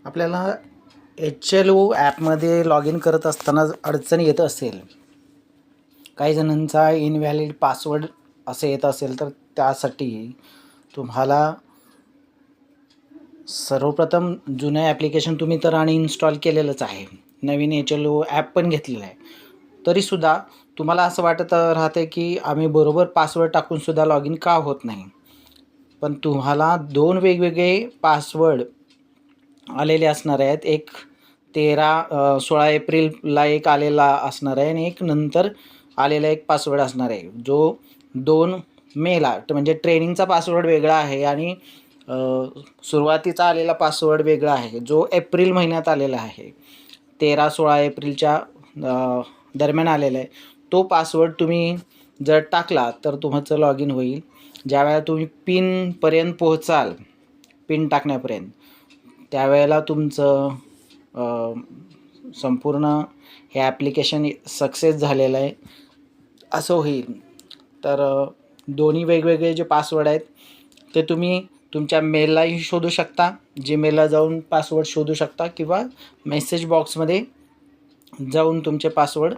आपल्याला HLO ॲपमध्ये log in करत असताना अडचण येत असेल, काही जणांचा इनव्हॅलिड पासवर्ड असं येत असेल, तर त्यासाठी तुम्हाला सर्वप्रथम जुनं ॲप्लिकेशन तुम्ही तर अनइन्स्टॉल केलेलंच आहे, नवीन HLO ॲप पण घेतलेलं आहे, तरीसुद्धा तुम्हाला असं वाटत राहते की आम्ही बरोबर पासवर्ड टाकूनसुद्धा लॉग इन का होत नाही. पण तुम्हाला 2 वेगवेगळे पासवर्ड आलेले असणार आहेत. एक 16 एप्रिलला एक आलेला असणार आहे आणि एक नंतर आलेला एक पासवर्ड असणार आहे, जो 2 मेला म्हणजे ट्रेनिंगचा पासवर्ड वेगळा आहे आणि सुरुवातीचा आलेला पासवर्ड वेगळा आहे, जो एप्रिल महिन्यात आलेला आहे. 13-16 एप्रिलच्या दरम्यान आलेला आहे. तो पासवर्ड तुम्ही जर टाकला तर तुमचं लॉग इन होईल. ज्यावेळेला तुम्ही पिनपर्यंत पोहोचाल, पिन टाकण्यापर्यंत, त्यावेळेला तुमचं संपूर्ण हे ॲप्लिकेशन सक्सेस झालेलं आहे असं होईल. तर दोन्ही वेगवेगळे जे पासवर्ड आहेत ते तुम्ही तुमच्या मेललाही शोधू शकता, जीमेलला जाऊन पासवर्ड शोधू शकता किंवा मेसेज बॉक्समध्ये जाऊन तुमचे पासवर्ड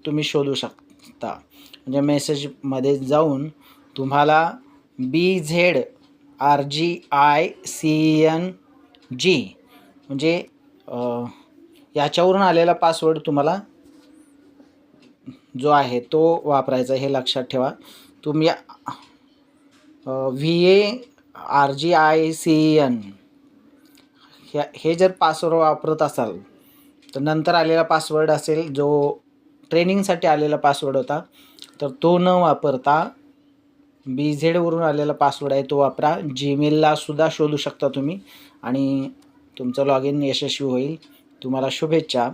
तुम्ही शोधू शकता. म्हणजे मेसेजमध्ये जाऊन तुम्हाला BZRGICNG म्हणजे याच्यावरून आलेला पासवर्ड तुम्हाला जो आहे तो वापरायचा, हे लक्षात ठेवा. तुम्ही VARGICN हे जर पासवर्ड वापरत असाल तर नंतर आलेला पासवर्ड असेल, जो ट्रेनिंगसाठी आलेला पासवर्ड होता, तर तो न वापरता BZवरून आलेला पासवर्ड आहे तो वापरा. जीमेललासुद्धा शोधू शकता तुम्ही आणि तुमचं लॉग इन यशस्वी होईल. तुम्हाला शुभेच्छा.